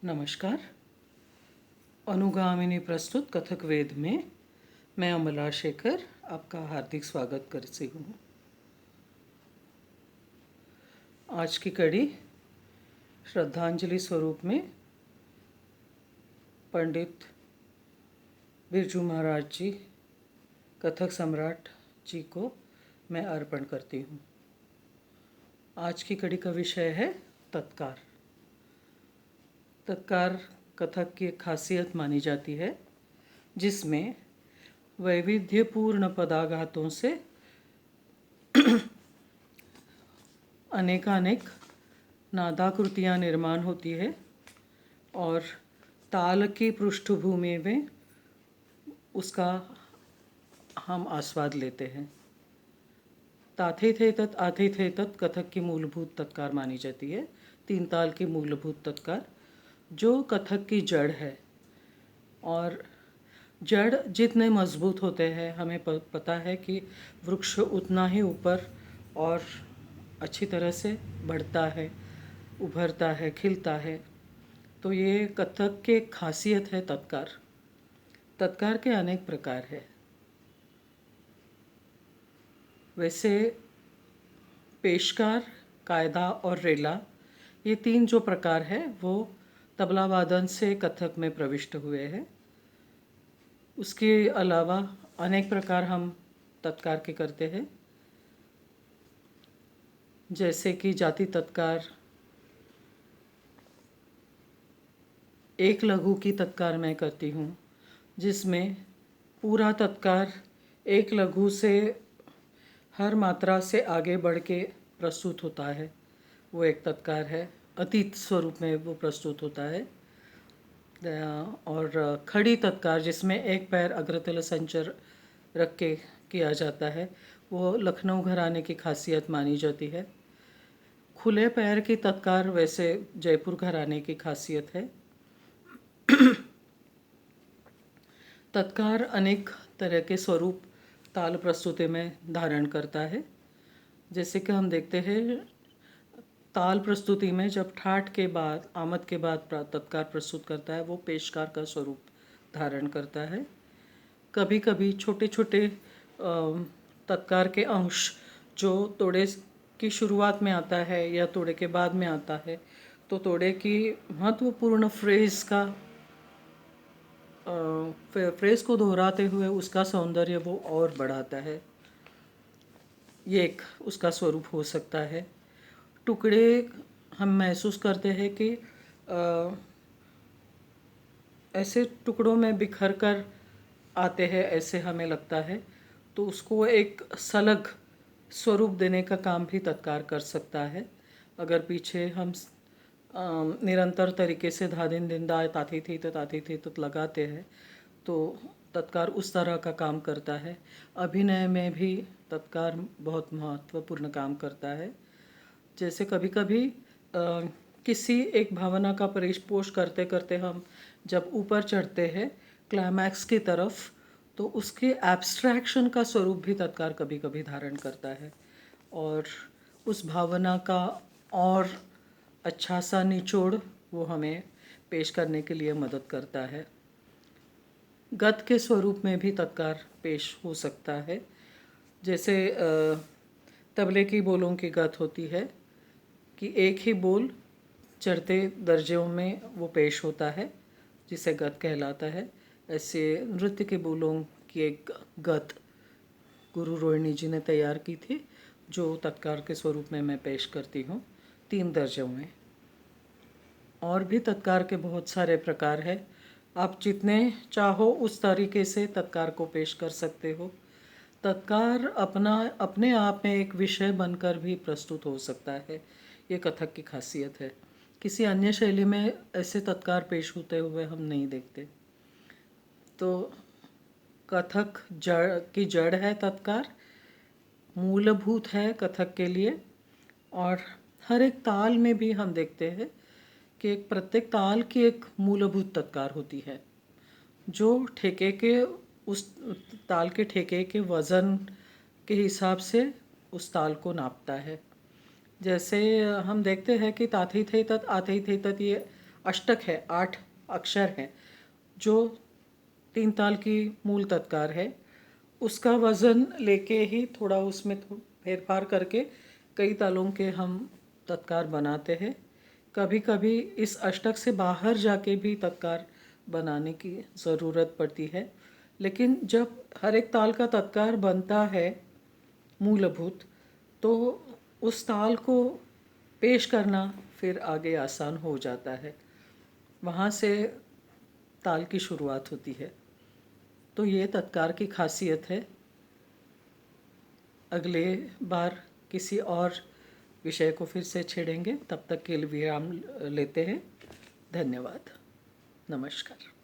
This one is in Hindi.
नमस्कार। अनुगामिनी प्रस्तुत कथक वेद में मैं अमला शेखर आपका हार्दिक स्वागत करती हूँ। आज की कड़ी श्रद्धांजलि स्वरूप में पंडित बिरजू महाराज जी, कथक सम्राट जी को मैं अर्पण करती हूँ। आज की कड़ी का विषय है तत्कार। तत्कार कथक की एक खासियत मानी जाती है, जिसमें वैविध्यपूर्ण पदाघातों से अनेकानेक नादाकृतियाँ निर्माण होती है और ताल की पृष्ठभूमि में उसका हम आस्वाद लेते हैं। ताथिथेतत आथिथेतत कथक की मूलभूत तत्कार मानी जाती है। तीन ताल की मूलभूत तत्कार जो कथक की जड़ है, और जड़ जितने मजबूत होते हैं, हमें पता है कि वृक्ष उतना ही ऊपर और अच्छी तरह से बढ़ता है, उभरता है, खिलता है। तो ये कथक की एक खासियत है तत्कार। तत्कार के अनेक प्रकार है। वैसे पेशकार, कायदा और रेला, ये तीन जो प्रकार है वो तबला वादन से कथक में प्रविष्ट हुए हैं। उसके अलावा अनेक प्रकार हम तत्कार के करते हैं, जैसे कि जाति तत्कार, एक लघु की तत्कार मैं करती हूँ, जिसमें पूरा तत्कार एक लघु से हर मात्रा से आगे बढ़ के प्रस्तुत होता है। वो एक तत्कार है, अतीत स्वरूप में वो प्रस्तुत होता है। और खड़ी तत्कार, जिसमें एक पैर अग्रतल संचर रख के किया जाता है, वो लखनऊ घराने की खासियत मानी जाती है। खुले पैर की तत्कार वैसे जयपुर घराने की खासियत है। तत्कार अनेक तरह के स्वरूप ताल प्रस्तुति में धारण करता है। जैसे कि हम देखते हैं, ताल प्रस्तुति में जब ठाठ के बाद, आमद के बाद तत्कार प्रस्तुत करता है, वो पेशकार का स्वरूप धारण करता है। कभी कभी छोटे छोटे तत्कार के अंश जो तोड़े की शुरुआत में आता है या तोड़े के बाद में आता है, तो तोड़े की महत्वपूर्ण फ्रेज को दोहराते हुए उसका सौंदर्य वो और बढ़ाता है। ये एक उसका स्वरूप हो सकता है। टुकड़े हम महसूस करते हैं कि ऐसे टुकड़ों में बिखर कर आते हैं, ऐसे हमें लगता है, तो उसको एक सलग स्वरूप देने का काम भी तत्कार कर सकता है। अगर पीछे हम निरंतर तरीके से धा दिन दिन दा ताथी थी तत लगाते हैं, तो तत्कार उस तरह का काम करता है। अभिनय में भी तत्कार बहुत महत्वपूर्ण काम करता है। जैसे कभी कभी किसी एक भावना का परिपोष करते करते हम जब ऊपर चढ़ते हैं क्लाइमैक्स की तरफ, तो उसके एब्स्ट्रैक्शन का स्वरूप भी तत्कार कभी कभी धारण करता है और उस भावना का और अच्छा सा निचोड़ वो हमें पेश करने के लिए मदद करता है। गत के स्वरूप में भी तत्कार पेश हो सकता है। जैसे तबले की बोलों की गत होती है कि एक ही बोल चढ़ते दर्जों में वो पेश होता है, जिसे गत कहलाता है। ऐसे नृत्य के बोलों की एक गत गुरु रोहिणी जी ने तैयार की थी, जो तत्कार के स्वरूप में मैं पेश करती हूँ 3 दर्जों में। और भी तत्कार के बहुत सारे प्रकार हैं। आप जितने चाहो उस तरीके से तत्कार को पेश कर सकते हो। तत्कार अपने आप में एक विषय बनकर भी प्रस्तुत हो सकता है। ये कथक की खासियत है। किसी अन्य शैली में ऐसे तत्कार पेश होते हुए हम नहीं देखते। तो कथक की जड़ है तत्कार, मूलभूत है कथक के लिए। और हर एक ताल में भी हम देखते हैं कि एक प्रत्येक ताल की एक मूलभूत तत्कार होती है, जो ठेके के उस ताल के ठेके के वज़न के हिसाब से उस ताल को नापता है। जैसे हम देखते हैं कि ताथी थे तत आथी थे तत, ये अष्टक है, 8 अक्षर हैं, जो 3 ताल की मूल तत्कार है, उसका वज़न लेके ही थोड़ा उसमें फेरफार करके कई तालों के हम तत्कार बनाते हैं। कभी कभी इस अष्टक से बाहर जाके भी तत्कार बनाने की ज़रूरत पड़ती है, लेकिन जब हर एक ताल का तत्कार बनता है मूलभूत, तो उस ताल को पेश करना फिर आगे आसान हो जाता है। वहाँ से ताल की शुरुआत होती है। तो ये तत्कार की खासियत है। अगले बार किसी और विषय को फिर से छेड़ेंगे, तब तक के लिए विराम लेते हैं। धन्यवाद। नमस्कार।